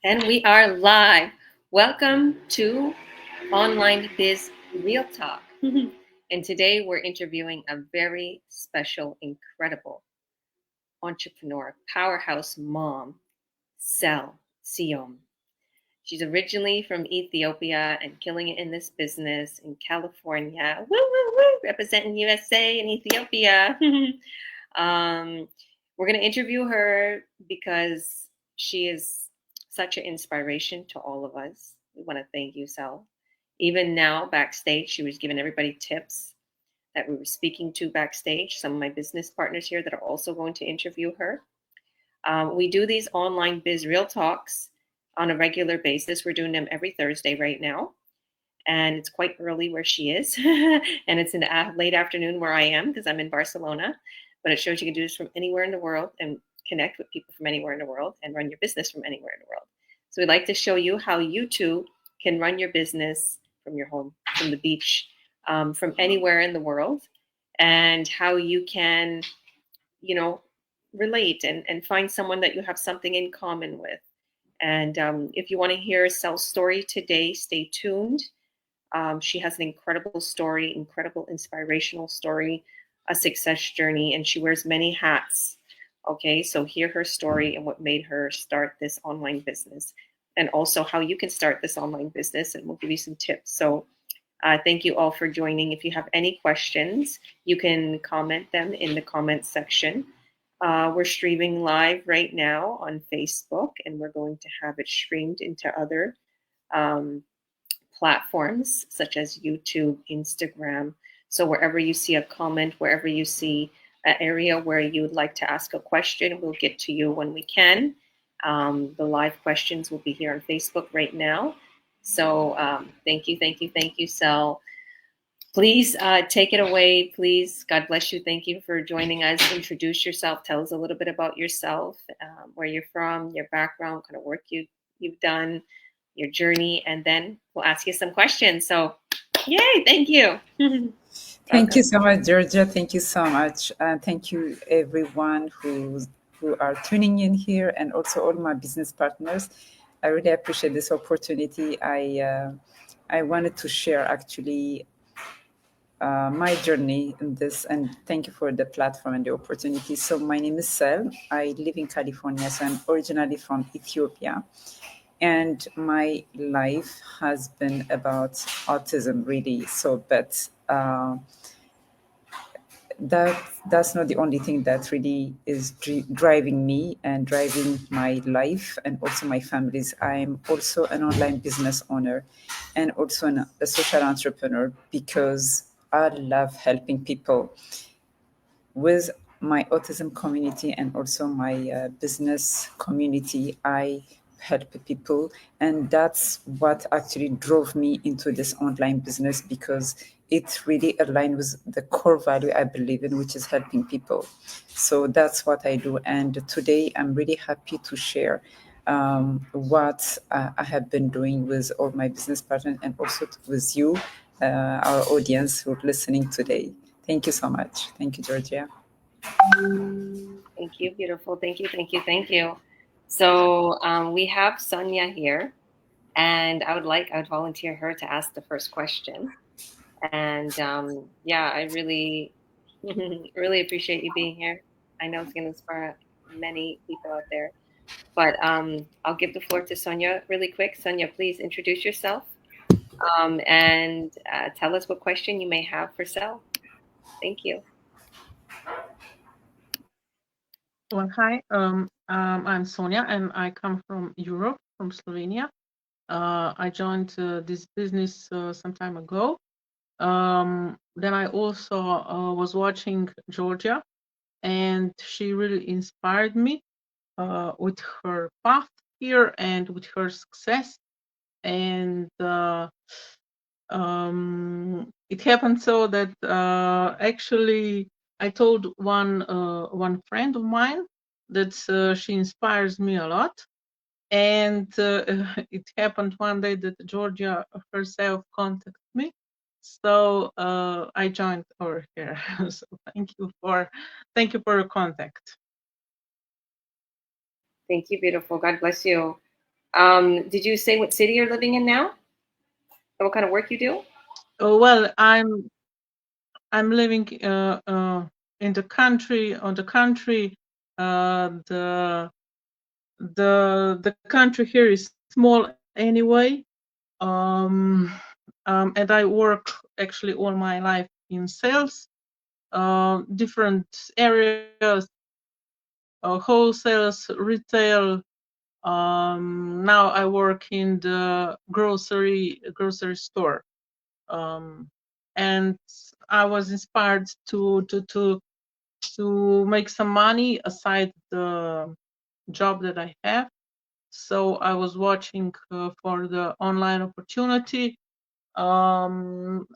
And we are live. Welcome to Online Biz Real Talk. And today we're interviewing a very special, incredible entrepreneur, powerhouse mom, Seyoum. She's originally from Ethiopia and killing it in this business in California. Woo, woo, woo, representing USA and Ethiopia. We're going to interview her because she is such an inspiration to all of us. We want to thank you, Sel. Even now, backstage, she was giving everybody tips that we were speaking to backstage. Some of my business partners here that are also going to interview her. We do these online biz real talks on a regular basis. We're doing them every Thursday right now. And it's quite early where she is. And it's in the late afternoon where I am because I'm in Barcelona. But it shows you can do this from anywhere in the world and connect with people from anywhere in the world and run your business from anywhere in the world. So we'd like to show you how you too can run your business from your home, from the beach, from anywhere in the world, and how you can, relate and find someone that you have something in common with. And if you want to hear Sel's story today, stay tuned. She has an incredible story, incredible inspirational story, a success journey, and she wears many hats. Okay, so hear her story and what made her start this online business, and also how you can start this online business, and we'll give you some tips. So thank you all for joining. If you have any questions, you can comment them in the comments section. We're streaming live right now on Facebook, and we're going to have it streamed into other platforms such as YouTube, Instagram. So wherever you see a comment, wherever you see an area where you would like to ask a question, we'll get to you when we can. The live questions will be here on Facebook right now. So thank you, Sel. Please take it away, please. God bless you. Thank you for joining us. Introduce yourself. Tell us a little bit about yourself, where you're from, your background, what kind of work you've done, your journey, and then we'll ask you some questions. So, yay! Thank you. Thank you so much, Georgia. Thank you so much. Thank you, everyone who are tuning in here, and also all my business partners. I really appreciate this opportunity. I wanted to share actually my journey in this, and thank you for the platform and the opportunity. So my name is Sel. I live in California, so I'm originally from Ethiopia. And my life has been about autism, really. So, but that's not the only thing that really is driving me and driving my life and also my family's. I'm also an online business owner and also a social entrepreneur because I love helping people with my autism community and also my business community. I help people, and that's what actually drove me into this online business because it really aligned with the core value I believe in, which is helping people. So that's what I do, and today I'm really happy to share what I have been doing with all my business partners and also with you, our audience who are listening today. Thank you so much. Thank you, Georgia. Thank you, beautiful. Thank you. So we have Sonia here, and I would volunteer her to ask the first question. And yeah, I really, really appreciate you being here. I know it's going to inspire many people out there. But I'll give the floor to Sonia really quick. Sonia, please introduce yourself and tell us what question you may have for Sel. Thank you. Well, hi, I'm Sonia and I come from Europe, from Slovenia. I joined this business some time ago. Then I also was watching Georgia, and she really inspired me with her path here and with her success. And it happened so that actually I told one friend of mine that she inspires me a lot. And it happened one day that Georgia herself contacted me. So I joined over here. So thank you for your contact. Thank you, beautiful. God bless you. Did you say what city you're living in now? And what kind of work you do? Oh, well, I'm living in the country. On the country, the country here is small anyway. And I work actually all my life in sales, different areas, wholesales, retail. Now I work in the grocery store, and I was inspired to make some money aside the job that I have. So I was watching for the online opportunity, and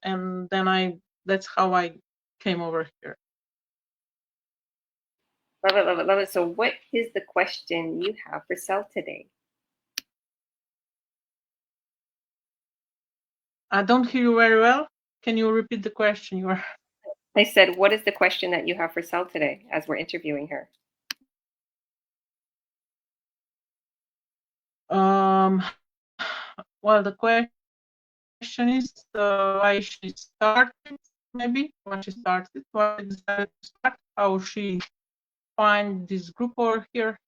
then that's how I came over here. Love it, love it, love it. So, what is the question you have for Sel today? I don't hear you very well. Can you repeat the question? You are. I said, what is the question that you have for Sel today as we're interviewing her? Well, the question is why she started, maybe why she started, why she decided to start, how she find this group over here.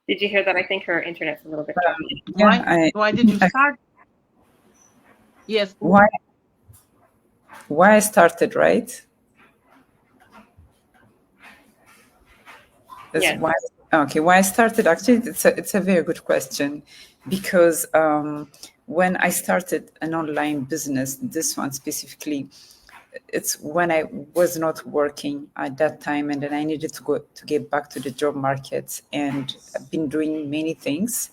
Did you hear that? I think her internet's a little bit choppy. Yeah, Why did you start? Yes. Why I started, right? Yes. Why I started, actually, it's a very good question, because when I started an online business, this one specifically, it's when I was not working at that time, and then I needed to get back to the job market, and I've been doing many things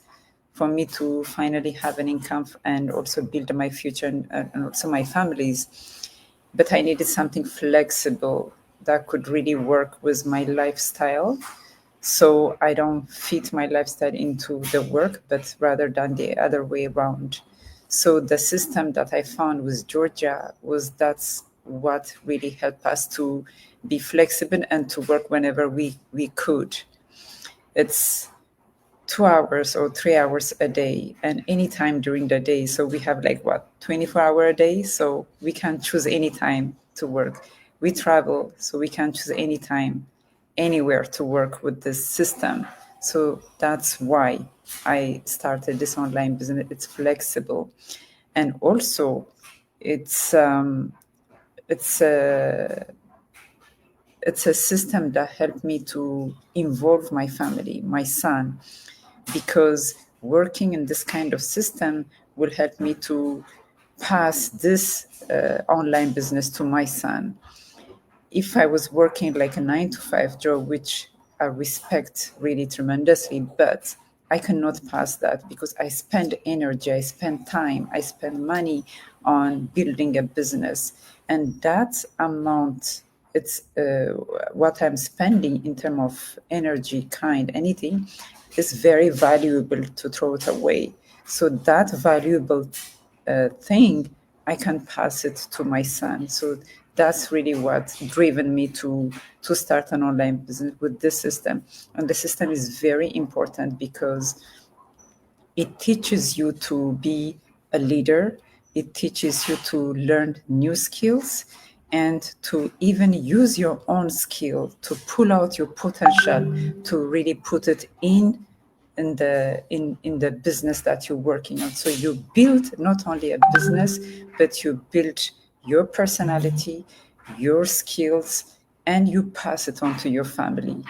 for me to finally have an income and also build my future and also my family's. But I needed something flexible that could really work with my lifestyle, so I don't fit my lifestyle into the work, but rather than the other way around. So the system that I found with Georgia was that's what really helped us to be flexible and to work whenever we could. It's 2 hours or 3 hours a day and anytime during the day. So we have like what, 24-hour a day. So we can choose any time to work. We travel, so we can choose any time, anywhere to work with this system. So that's why I started this online business. It's flexible, and also it's a it's a system that helped me to involve my family, my son, because working in this kind of system will help me to pass this online business to my son. If I was working like a 9 to 5 job, which I respect really tremendously, but I cannot pass that because I spend energy, I spend time, I spend money on building a business. And that amount, it's what I'm spending in terms of energy, anything, is very valuable to throw it away. So that valuable thing, I can pass it to my son. So that's really what driven me to start an online business with this system. And the system is very important because it teaches you to be a leader. It teaches you to learn new skills and to even use your own skill to pull out your potential, to really put it in the business that you're working on. So you build not only a business, but you build your personality, your skills, and you pass it on to your family.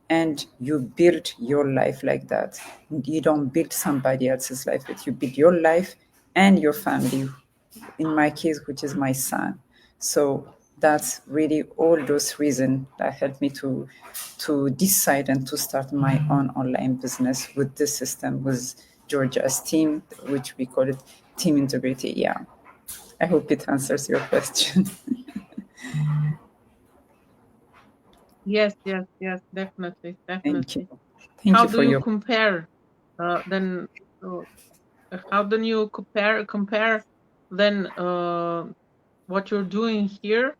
And you build your life like that. You don't build somebody else's life, but you build your life and your family. In my case, which is my son. So that's really all those reasons that helped me to decide and to start my own online business with this system, with Georgia's team, which we call it team integrity. Yeah, I hope it answers your question. Yes, definitely. Thank you. Thank How you do for you your. compare then? How do you compare then what you're doing here?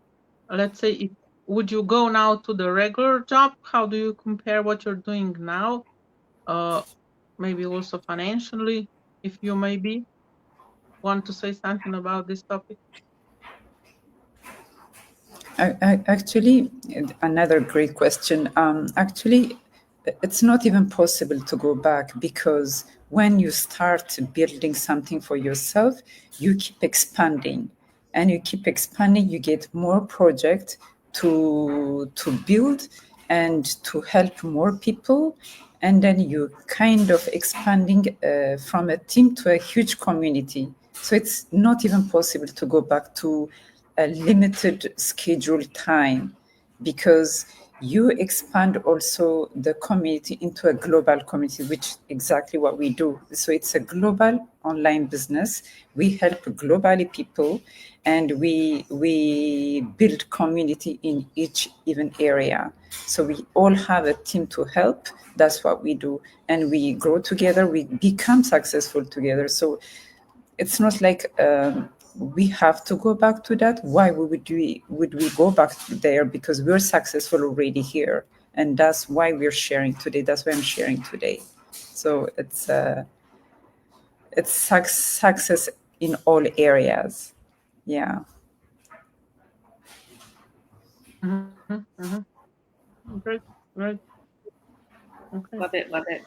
Let's say would you go now to the regular job? How do you compare what you're doing now? Maybe also financially, if you maybe want to say something about this topic. Actually, another great question. Actually, it's not even possible to go back, because when you start building something for yourself, you keep expanding, and you keep expanding. You get more projects to build and to help more people, and then you kind of expanding from a team to a huge community. So it's not even possible to go back to a limited schedule time, because you expand also the community into a global community, which exactly what we do. So it's a global online business. We help globally people, and we build community in each even area. So we all have a team to help. That's what we do, and we grow together. We become successful together. So it's not like we have to go back to that. Why would we go back there? Because we're successful already here, and that's why we're sharing today. That's why I'm sharing today. So it's success in all areas. Yeah. Mm-hmm. Mm-hmm. Great, great. Okay. Love it, love it.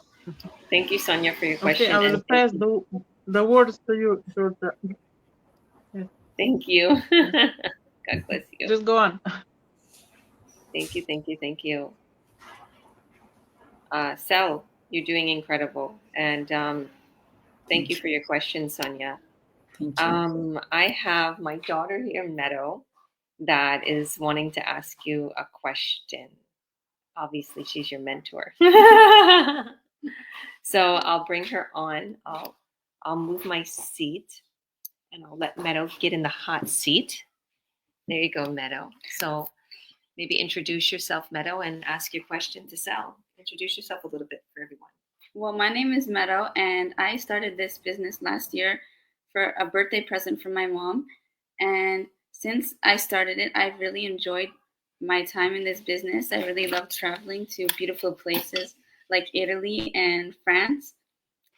Thank you, Sonia, for your Okay, question. I will And pass the words to you, Georgia. Yes. thank you. Yes. God bless you. Just go on. Thank you, thank you, thank you. Sel, you're doing incredible. And thank you for your question, Sonia. Thank you. I have my daughter here, Meadow, that is wanting to ask you a question. Obviously, she's your mentor. So I'll bring her on. I'll move my seat, and I'll let Meadow get in the hot seat. There you go, Meadow. So maybe introduce yourself, Meadow, and ask your question to Sal. Introduce yourself a little bit for everyone. Well, my name is Meadow, and I started this business last year for a birthday present from my mom. And since I started it, I've really enjoyed my time in this business. I really love traveling to beautiful places like Italy and France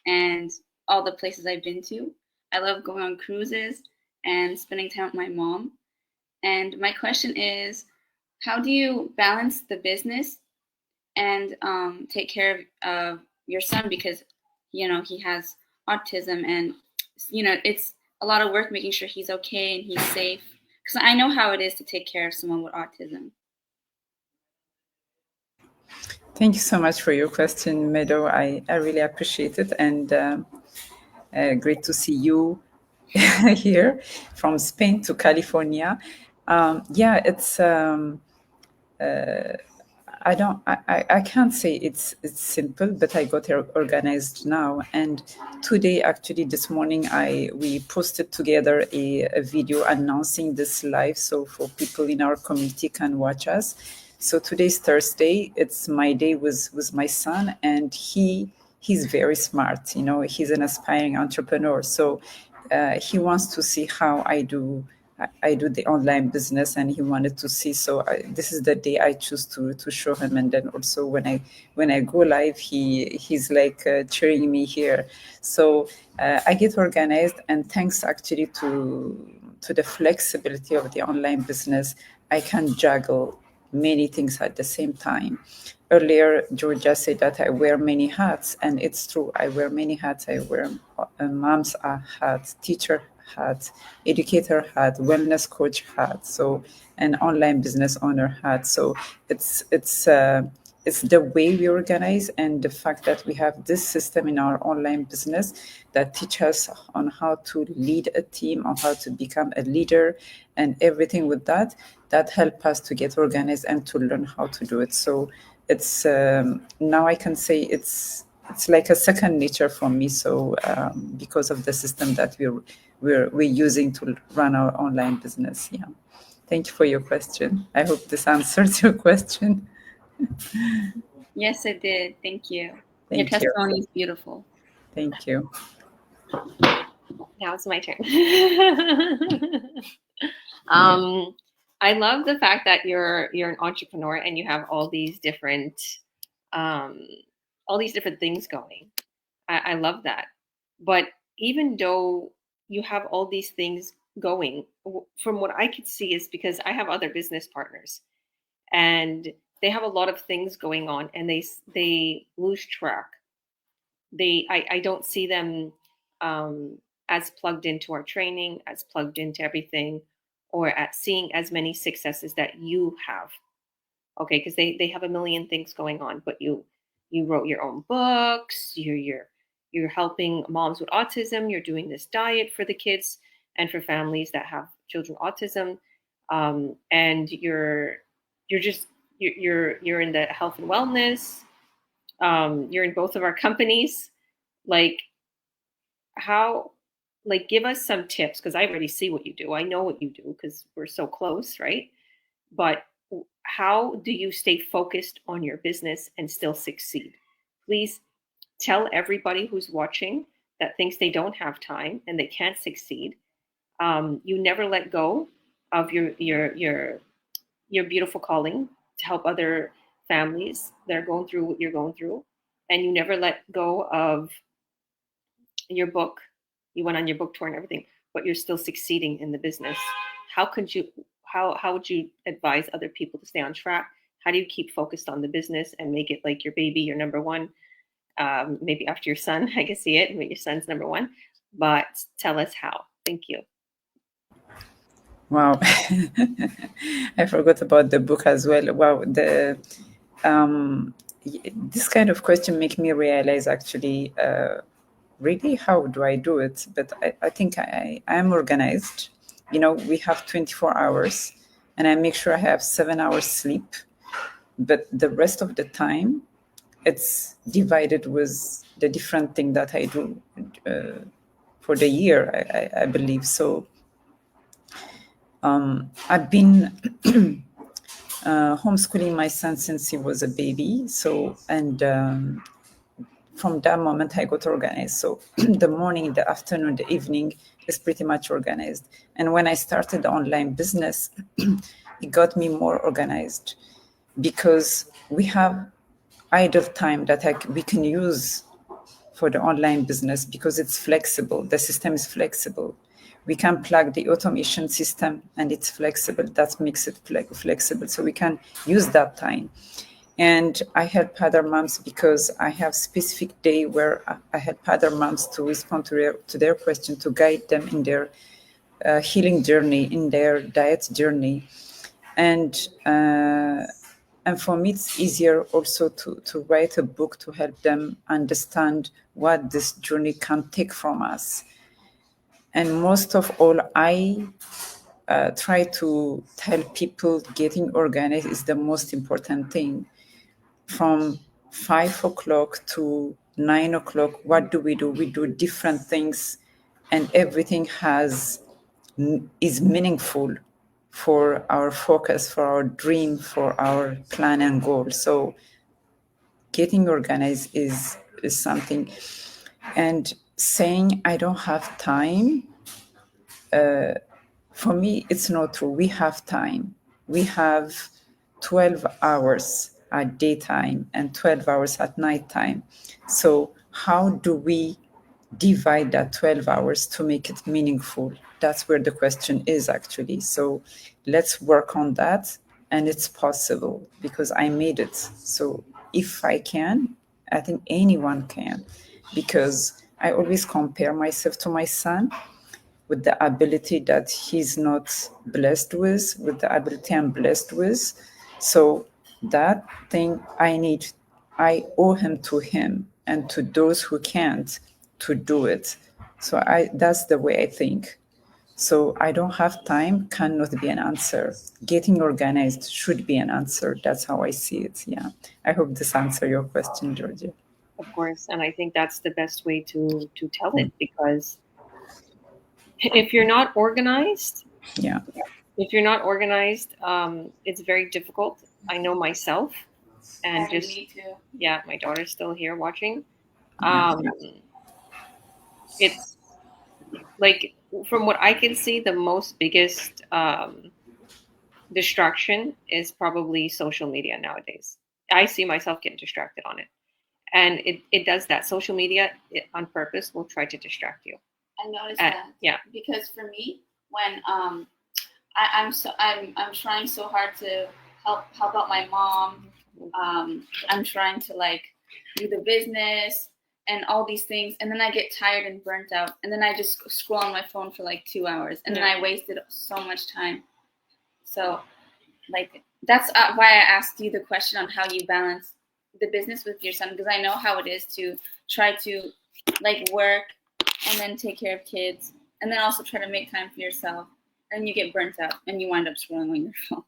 and all the places I've been to. I love going on cruises and spending time with my mom. And my question is, how do you balance the business and take care of your son, because he has autism, and it's a lot of work making sure he's okay and he's safe, because I know how it is to take care of someone with autism. Thank you so much for your question, Meadow. I really appreciate it, and great to see you here from Spain to California. Yeah, it's I can't say it's simple, but I got organized now. And today, actually, this morning, we posted together a video announcing this live, so for people in our community can watch us. So today's Thursday. It's my day with my son, and he's very smart. He's an aspiring entrepreneur, so he wants to see how I do the online business, and he wanted to see. So this is the day I choose to show him. And then also when I go live, he's like cheering me here. So I get organized, and thanks actually to the flexibility of the online business, I can juggle many things at the same time. Earlier, Georgia said that I wear many hats, and it's true. I wear many hats. I wear a mom's hat, teacher hat, educator hat, wellness coach hat, so an online business owner hat. So it's the way we organize, and the fact that we have this system in our online business that teach us on how to lead a team, on how to become a leader, and everything with that help us to get organized and to learn how to do it. So it's now I can say it's like a second nature for me. So because of the system that we're using to run our online business. Yeah. Thank you for your question. I hope this answers your question. Yes, it did. Thank you. Thank Your you. testimony is beautiful. Thank you. Now it's my turn. um, I love the fact that you're an entrepreneur and you have um, all these different things going. I love that. But even though you have all these things going, from what I could see is because I have other business partners and they have a lot of things going on and they lose track. I don't see them um, as plugged into our training, as plugged into everything, or at seeing as many successes that you have. Okay, because they have a million things going on, but you wrote your own books. You're helping moms with autism. You're doing this diet for the kids and for families that have children with autism, and you're just you're in the health and wellness. You're in both of our companies. Like how, like give us some tips because I already see what you do. I know what you do because we're so close, right? But how do you stay focused on your business and still succeed? Please tell everybody who's watching that thinks they don't have time and they can't succeed. You never let go of your beautiful calling to help other families that are going through what you're going through, and you never let go of your book. You went on your book tour and everything, but you're still succeeding in the business. How could you how would you advise other people to stay on track? How do you keep focused on the business and make it like your baby, your number one? Maybe after your son, I can see it, and your son's number one. But tell us how. Thank you. Wow. I forgot about the book as well. Wow, this kind of question make me realize actually really how do I do it? But I think I am organized. You know, we have 24 hours and I make sure I have 7 hours sleep. But the rest of the time, it's divided with the different thing that I do for the year, I believe. So I've been homeschooling my son since he was a baby. So, and from that moment, I got organized. So the morning, the afternoon, the evening is pretty much organized. And when I started the online business, it got me more organized because we have idle time that we can use for the online business because it's flexible. The system is flexible. We can plug the automation system and it's flexible. That makes it flexible. So we can use that time. And I help other moms because I have specific day where I help other moms to respond to their question, to guide them in their healing journey, in their diet journey. And for me, it's easier also to write a book to help them understand what this journey can take from us. And most of all, I try to tell people getting organized is the most important thing. From 5 o'clock to 9 o'clock, what do? We do different things, and everything is meaningful for our focus, for our dream, for our plan and goal. So getting organized is something. And saying I don't have time, for me, it's not true. We have time. We have 12 hours at daytime and 12 hours at nighttime. So how do we divide that 12 hours to make it meaningful? That's where the question is actually. So let's work on that. And it's possible because I made it. So if I can, I think anyone can, because I always compare myself to my son with the ability that he's not blessed with the ability I'm blessed with. So that thing I owe him to him and to those who can't to do it. So that's the way I think. So I don't have time cannot be an answer. Getting organized should be an answer. That's how I see it. Yeah. I hope this answers your question, Georgia. Of course, and I think that's the best way to tell it because if you're not organized, Yeah. it's very difficult. I know myself, and just me too. yeah, my daughter's still here watching. Yeah. It's like from what I can see, the most biggest distraction is probably social media nowadays. I see myself getting distracted on it. And it does that. Social media on purpose will try to distract you. I noticed that. Yeah. Because for me, when I'm trying so hard to help out my mom. I'm trying to like do the business and all these things, and then I get tired and burnt out, and then I just scroll on my phone for like 2 hours, and then I wasted so much time. So, like that's why I asked you the question on how you balance the business with your son, because I know how it is to try to like work and then take care of kids, and then also try to make time for yourself, and you get burnt out and you wind up scrolling on your phone.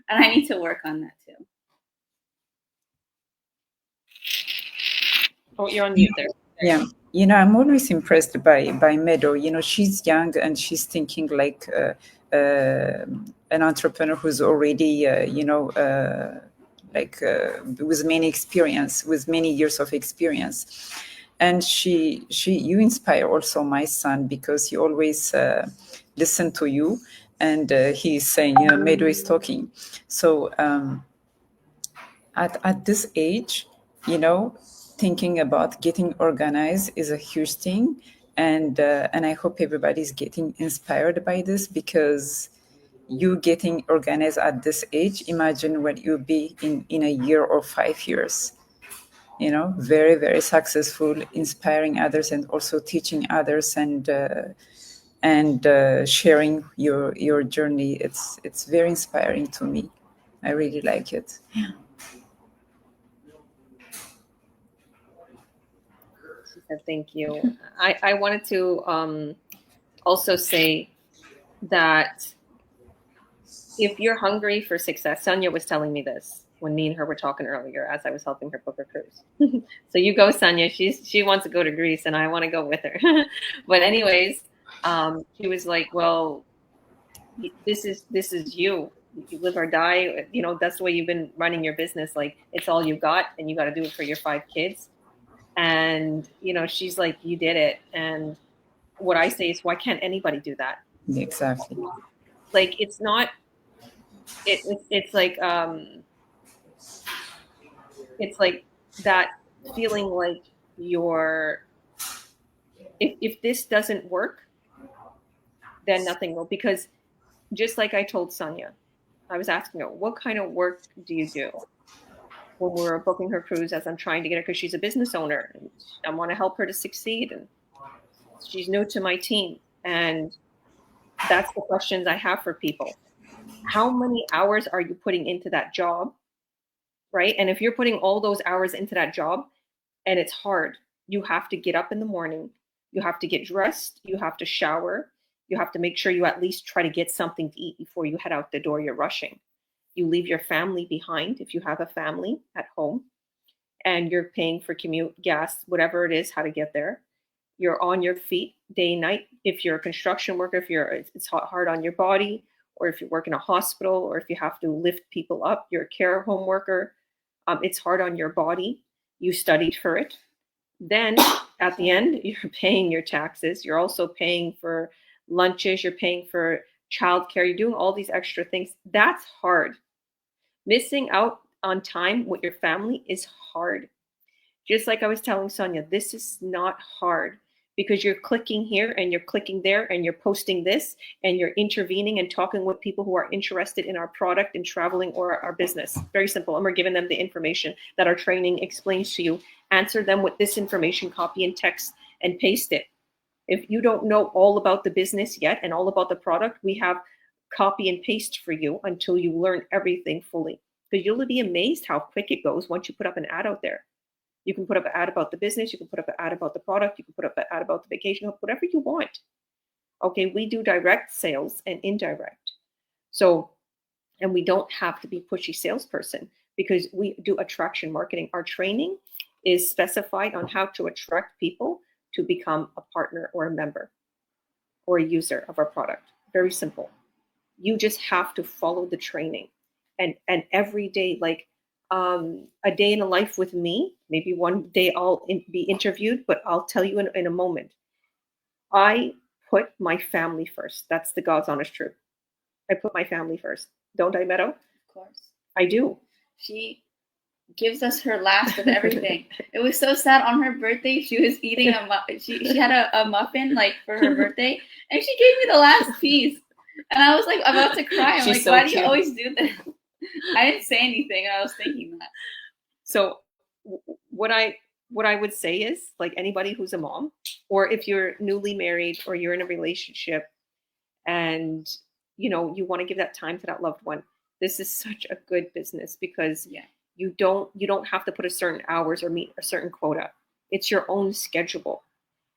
And I need to work on that too. Oh, you're on mute there. Yeah, you know, I'm always impressed by Meadow. You know, she's young and she's thinking like an entrepreneur who's already, with many years of experience. And you inspire also my son, because he always listen to you, and he's saying, you know, Meadow is talking. So at this age, you know, thinking about getting organized is a huge thing, and I hope everybody's getting inspired by this, because you getting organized at this age, imagine what you'll be in a year or 5 years. You know, very, very successful, inspiring others, and also teaching others, and sharing your journey. It's very inspiring to me. I really like it. She said, thank you. I wanted to also say that if you're hungry for success, Sonia was telling me this when me and her were talking earlier as I was helping her book her cruise. So you go, Sonia. She wants to go to Greece, and I want to go with her. But anyways, she was like, "Well, this is you. You live or die. You know, that's the way you've been running your business. Like, it's all you got, and you got to do it for your 5 kids." And you know, she's like, "You did it." And what I say is, why can't anybody do that? Exactly. Like, it's not. It's like it's like that feeling like you're if this doesn't work, then nothing will. Because just like I told Sonia, I was asking her, what kind of work do you do when we're booking her cruise, as I'm trying to get her, because she's a business owner and I want to help her to succeed, and she's new to my team. And that's the questions I have for people. How many hours are you putting into that job? Right? And if you're putting all those hours into that job and it's hard, you have to get up in the morning, you have to get dressed, you have to shower, you have to make sure you at least try to get something to eat before you head out the door. You're rushing. You leave your family behind if you have a family at home, and you're paying for commute, gas, whatever it is, how to get there. You're on your feet day and night. If you're a construction worker, it's hard on your body, or if you work in a hospital, or if you have to lift people up, you're a care home worker. It's hard on your body. You studied for it. Then at the end, you're paying your taxes. You're also paying for lunches. You're paying for childcare. You're doing all these extra things. That's hard. Missing out on time with your family is hard. Just like I was telling Sonia, this is not hard, because you're clicking here and you're clicking there and you're posting this and you're intervening and talking with people who are interested in our product and traveling or our business. Very simple. And we're giving them the information that our training explains to you. Answer them with this information, copy and text and paste it. If you don't know all about the business yet and all about the product, we have copy and paste for you until you learn everything fully. Because you'll be amazed how quick it goes once you put up an ad out there. You can put up an ad about the business. You can put up an ad about the product. You can put up an ad about the vacation, whatever you want. Okay, we do direct sales and indirect. So, and we don't have to be pushy salesperson, because we do attraction marketing. Our training is specified on how to attract people to become a partner or a member or a user of our product. Very simple. You just have to follow the training, and every day, like a day in a life with me. Maybe one day I'll be interviewed, but I'll tell you in a moment. I put my family first. That's the God's honest truth. I put my family first. Don't I, Meadow? Of course. I do. She gives us her last of everything. It was so sad. On her birthday, she was eating she had a muffin like for her birthday, and she gave me the last piece. And I was like about to cry. I'm She's like, so why do cute. you always do this? I didn't say anything. I was thinking that. So what I would say is, like, anybody who's a mom, or if you're newly married or you're in a relationship and you know you want to give that time to that loved one, this is such a good business because Yeah. you don't have to put a certain hours or meet a certain quota. It's your own schedule.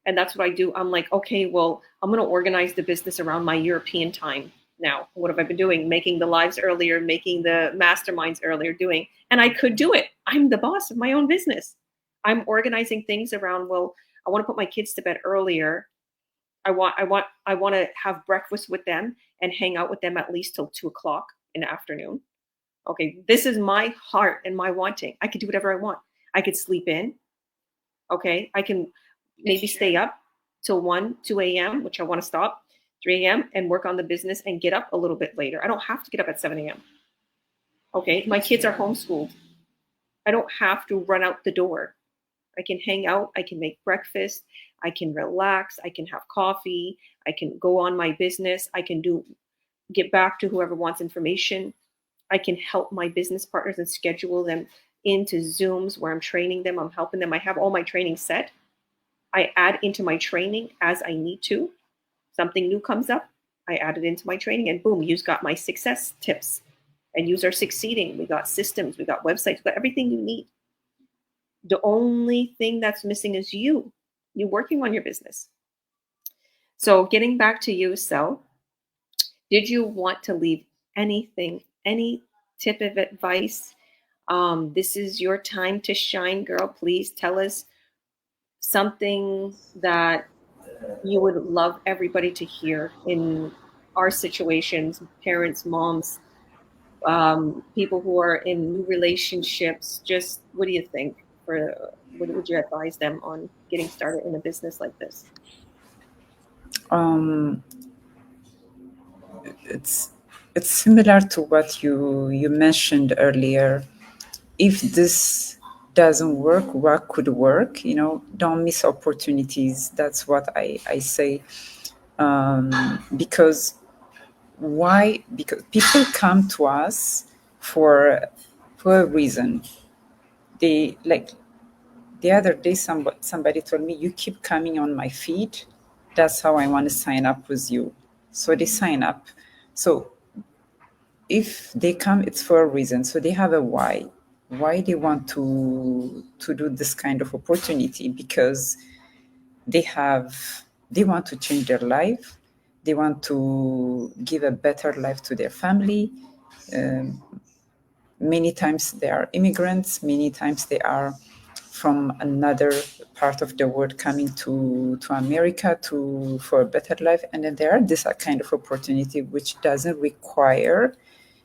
And that's what I do. I'm like, okay, well, I'm going to organize the business around my European time now. What have I been doing? Making the lives earlier, making the masterminds earlier, doing. And I could do it. I'm the boss of my own business. I'm organizing things around, well, I want to put my kids to bed earlier. I want to have breakfast with them and hang out with them at least till 2 o'clock in the afternoon. Okay, this is my heart and my wanting. I could do whatever I want. I could sleep in. Okay, I can maybe stay up till 1, 2 a.m., which I want to stop, 3 a.m., and work on the business and get up a little bit later. I don't have to get up at 7 a.m. Okay, my kids are homeschooled. I don't have to run out the door. I can hang out. I can make breakfast. I can relax. I can have coffee. I can go on my business. I can get back to whoever wants information. I can help my business partners and schedule them into Zooms where I'm training them. I'm helping them. I have all my training set. I add into my training as I need to. Something new comes up, I add it into my training, and boom, you've got my success tips. And you are succeeding. We got systems, we got websites, we got everything you need. The only thing that's missing is you working on your business. So getting back to you, Sel, did you want to leave anything, any tip of advice? This is your time to shine, girl. Please tell us something that you would love everybody to hear in our situations, parents, moms, people who are in new relationships. Just what do you think? What would you advise them on getting started in a business like this? Um, it's it's similar to what you mentioned earlier. If this doesn't work, what could work? Don't miss opportunities. That's what I say. Because why? Because people come to us for a reason. They like the other day somebody told me, you keep coming on my feed, that's how I want to sign up with you. So they sign up. So if they come, it's for a reason. So they have a why they want to do this kind of opportunity, because they want to change their life, they want to give a better life to their family. Many times they are immigrants, many times they are from another part of the world coming to America for a better life. And then there are this kind of opportunity which doesn't require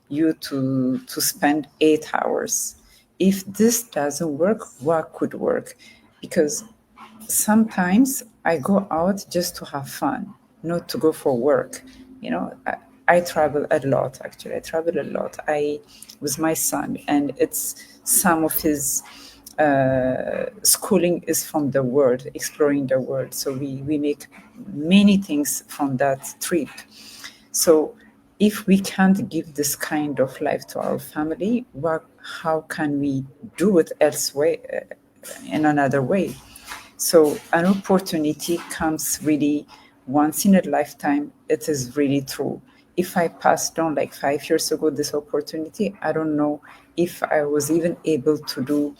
you to spend 8 hours. If this doesn't work, what could work? Because sometimes I go out just to have fun, not to go for work. I travel a lot. Actually, I travel a lot. I with my son, and it's some of his schooling is from the world, exploring the world. So we make many things from that trip. So if we can't give this kind of life to our family, how can we do it elsewhere, in another way? So an opportunity comes really once in a lifetime. It is really true. If I passed on like 5 years ago this opportunity, I don't know if I was even able to do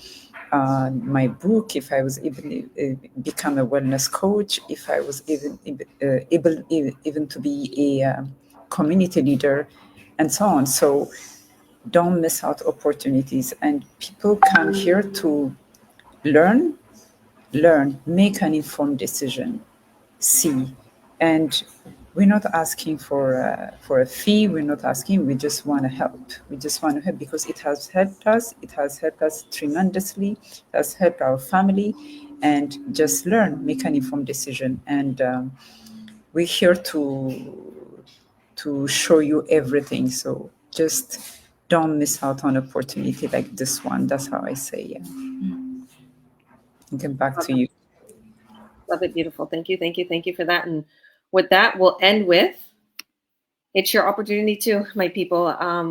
my book, if I was even become a wellness coach, if I was even able even to be a community leader, and so on. So don't miss out opportunities. And people come here to learn, make an informed decision, see. And we're not asking for a fee. We're not asking. We just want to help. We just want to help because it has helped us. It has helped us tremendously. It has helped our family. And just learn, make an informed decision. And we're here to show you everything. So just don't miss out on opportunity like this one. That's how I say. Yeah. Okay, back to you. Love it. Beautiful. Thank you. Thank you. Thank you for that. And with that, we'll end with it's your opportunity too, my people.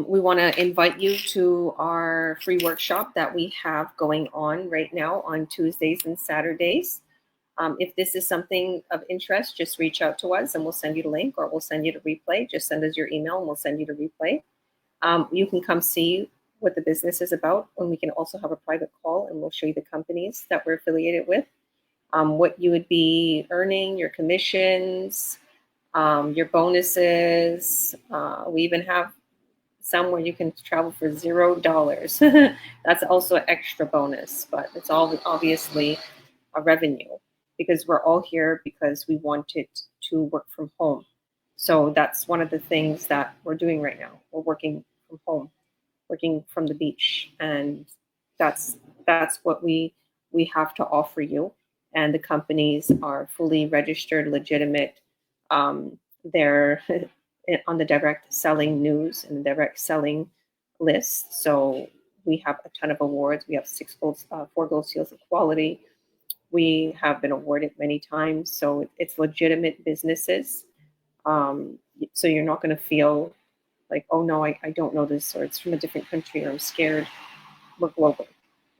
We want to invite you to our free workshop that we have going on right now on Tuesdays and Saturdays. If this is something of interest, just reach out to us and we'll send you the link, or we'll send you the replay. Just send us your email and we'll send you the replay. You can come see what the business is about, and we can also have a private call and we'll show you the companies that we're affiliated with, what you would be earning, your commissions, your bonuses. We even have some where you can travel for $0. That's also an extra bonus, but it's all obviously a revenue because we're all here because we wanted to work from home. So that's one of the things that we're doing right now. We're working from home, working from the beach, and that's what we have to offer you. And the companies are fully registered, legitimate. They're on the direct selling news and the direct selling list. So we have a ton of awards. We have 4 gold seals of quality. We have been awarded many times. So it's legitimate businesses. So you're not going to feel like, oh no, I don't know this, or it's from a different country, or I'm scared. We're global.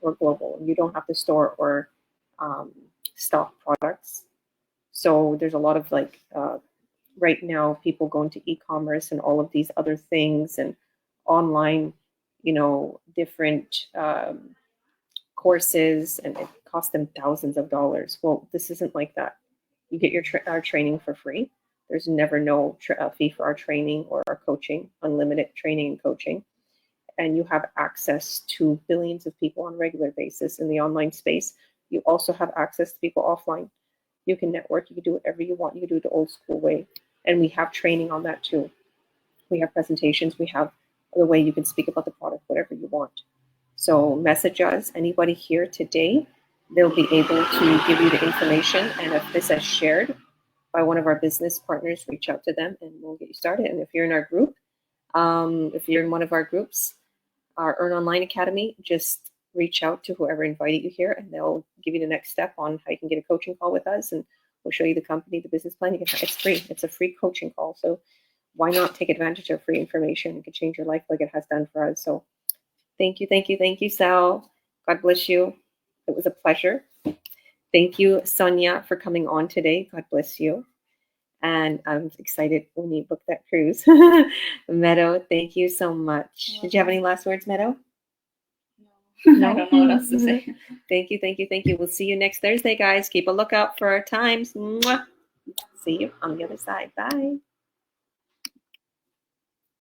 We're global. You don't have to store or stock products. So there's a lot of right now people go into e-commerce and all of these other things and online, different courses, and it costs them thousands of dollars. Well, this isn't like that. You get our training for free. There's never no fee for our training or our coaching, unlimited training and coaching. And you have access to billions of people on a regular basis in the online space. You also have access to people offline. You can network, you can do whatever you want. You can do it the old school way. And we have training on that too. We have presentations, we have the way you can speak about the product, whatever you want. So message us, anybody here today, they'll be able to give you the information. And if this is shared by one of our business partners, reach out to them and we'll get you started. And if you're in our group, if you're in one of our groups, our Earn Online Academy, just reach out to whoever invited you here and they'll give you the next step on how you can get a coaching call with us, and we'll show you the company, the business plan. It's free. It's a free coaching call. So why not take advantage of free information? It could change your life like it has done for us. So thank you, Sal. God bless you. It was a pleasure. Thank you, Sonia, for coming on today. God bless you. And I'm excited when you book that cruise. Meadow, thank you so much. Did you have any last words, Meadow? No, I don't know what else to say. Thank you. We'll see you next Thursday, guys. Keep a lookout for our times. Mwah. See you on the other side. Bye.